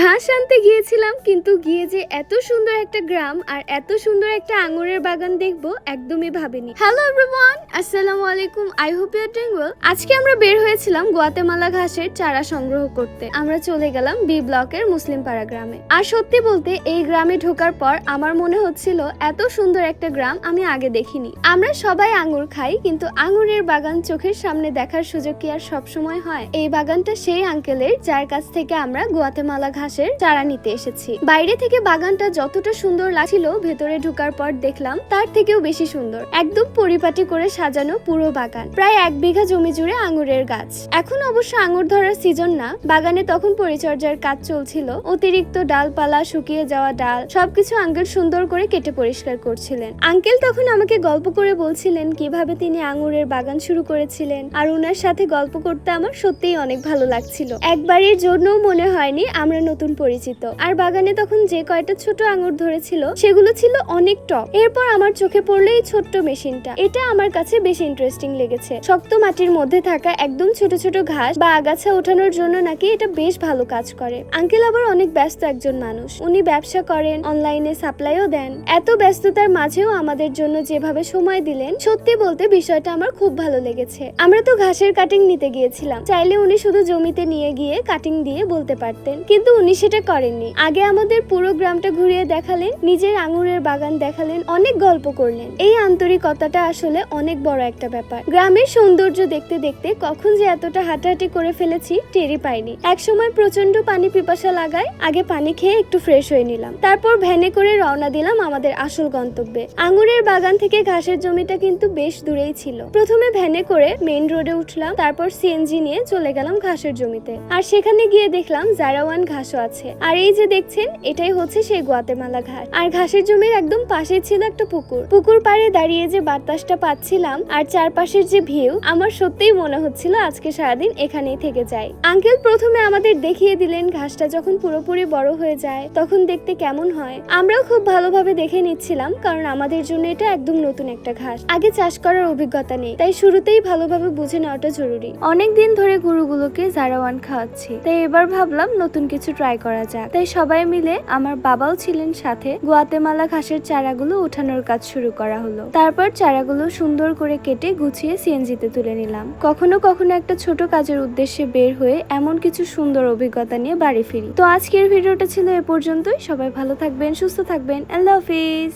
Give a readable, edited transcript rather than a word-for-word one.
ঘাস আনতে গিয়েছিলাম, কিন্তু গিয়ে যে এত সুন্দর একটা গ্রাম আর এত সুন্দর একটা আঙুরের বাগান দেখবো একদমই ভাবিনি। হ্যালো এভরিওয়ান, আসসালামু আলাইকুম। I hope you are doing well. আজকে আমরা বের হয়েছিলাম গুয়াতেমালা ঘাসের চারা সংগ্রহ করতে। আমরা চলে গেলাম বি ব্লকের মুসলিম পাড়া গ্রামে। আর সত্যি বলতে এই গ্রামে ঢোকার পর আমার মনে হচ্ছিল এত সুন্দর একটা গ্রাম আমি আগে দেখিনি। আমরা সবাই আঙুর খাই, কিন্তু আঙুরের বাগান চোখের সামনে দেখার সুযোগ কি আর সবসময় হয়? এই বাগানটা সেই আঙ্কেলের, যার কাছ থেকে আমরা গুয়াতেমালা ঘাসের চারা নিতে এসেছি। বাইরে থেকে বাগানটা যতটা সুন্দর লাগছিল, ভেতরে ঢোকার পর দেখলাম তার থেকেও বেশি সুন্দর। একদম পরিপাটি করে সাজানো পুরো বাগান, প্রায় 1 বিঘা জমি জুড়ে আঙুরের গাছ। এখন অবশ্য আঙুর ধরার সিজন না, বাগানে তখন পরিচর্যার কাজ চলছিল। অতিরিক্ত ডালপালা, শুকিয়ে যাওয়া ডাল সবকিছু আঙ্কেল সুন্দর করে কেটে পরিষ্কার করছিলেন। আঙ্কেল তখন আমাকে গল্প করে বলছিলেন কিভাবে তিনি আঙুরের বাগান শুরু করেছিলেন। আর ওনার সাথে গল্প করতে আমার সত্যিই অনেক ভালো লাগছিল। একবারের জন্যও মনে হয়নি আমরা নতুন পরিচিত। আর বাগানে তখন যে কয়টা ছোট আঙুর ধরেছিল সেগুলো ছিল অনেক টক। এরপর আমার চোখে পড়লো এই ছোট্ট মেশিনটা। এটা আমার কাছে বেশ ইন্টারেস্টিং লেগেছে। শক্ত মাটির মধ্যে থাকা একদম ছোট ছোট ঘাস বা আগাছা ওঠানোর জন্য নাকি এটা বেশ ভালো কাজ করে। আঙ্কেল আবার অনেক ব্যস্ত একজন মানুষ, উনি ব্যবসা করেন, অনলাইনে সাপ্লাইও দেন। এত ব্যস্ততার মাঝেও আমাদের জন্য যেভাবে সময় দিলেন, সত্যি বলতে বিষয়টা আমার খুব ভালো লেগেছে। আমরা তো ঘাসের কাটিং নিতে গিয়েছিলাম, চাইলে উনি শুধু জমিতে নিয়ে গিয়ে কাটিং দিয়ে বলতে পারতেন, কিন্তু উনি সেটা করেননি। আগে আমাদের পুরো গ্রামটা ঘুরিয়ে দেখালেন, নিজের আঙুরের বাগান দেখালেন, অনেক গল্প করলেন। এই আন্তরিকতাটা আসলে অনেক বড় একটা ব্যাপার। গ্রামের সৌন্দর্য দেখতে দেখতে কখন যে এতটা হাঁটাহাঁটি করে ফেলেছি টেরই পাইনি। একসময় প্রচন্ড পানি পিপাসা লাগায়, আগে পানি খেয়ে একটু ফ্রেশ হয়ে নিলাম, তারপর ভ্যানে করে রওনা দিলাম আমাদের আসল গন্তব্যে। আঙুরের বাগান থেকে ঘাসের জমিটা কিন্তু বেশ দূরেই ছিল। প্রথমে ভ্যানে করে মেইন রোডে উঠলাম, তারপর সিএনজি নিয়ে চলে গেলাম ঘাসের জমিতে। আর সেখানে গিয়ে দেখলাম জারাওয়ান ঘাসও আছে। আর এই যে দেখছেন, এটাই হচ্ছে সেই গুয়াতেমালা ঘাস। আর ঘাসের জমির একদম পাশে ছিল একটা পুকুর। পুকুর পাড়ে দাঁড়িয়ে যে বাতাসটা পাচ্ছিলাম আর চারপাশের যে ভিউ, আমার সত্যিই মনে হচ্ছিল আজকে সারাদিন এখানেই থেকে যাই। আঙ্কেল প্রথমে আমাদের দেখিয়ে দিলেন ঘাসটা যখন পুরোপুরি বড় হয়ে যায় তখন দেখতে কেমন হয়। আমরাও খুব ভালোভাবে দেখে নিচ্ছিলাম, কারণ আমাদের জন্য এটা একদম নতুন একটা ঘাস। আগে চাষ করার অভিজ্ঞতা নেই, তাই শুরুতেই ভালোভাবে বুঝে নেওয়াটা জরুরি। অনেকদিন ধরে গরুগুলোকে জারাওয়ান খাওয়াচ্ছি, তাই এবার ভাবলাম নতুন কিছু ট্রাই করা যাক। তাই সবাই মিলে, আমার বাবাও ছিলেন সাথে, গুয়াতেমালা ঘাসের চারাগুলো উঠানোর কাজ শুরু করা হলো। তারপর চারাগুলো সুন্দর করে কেটে গুছিয়ে সিএনজিতে তুলে নিলাম। কখনো কখনো একটা ছোট কাজের উদ্দেশ্যে বের হয়ে এমন কিছু সুন্দর অভিজ্ঞতা নিয়ে বাড়ি ফিরি। তো আজকের ভিডিওটা ছিল এ পর্যন্তই। সবাই ভালো থাকবেন, সুস্থ থাকবেন। আল্লাহ হাফিজ।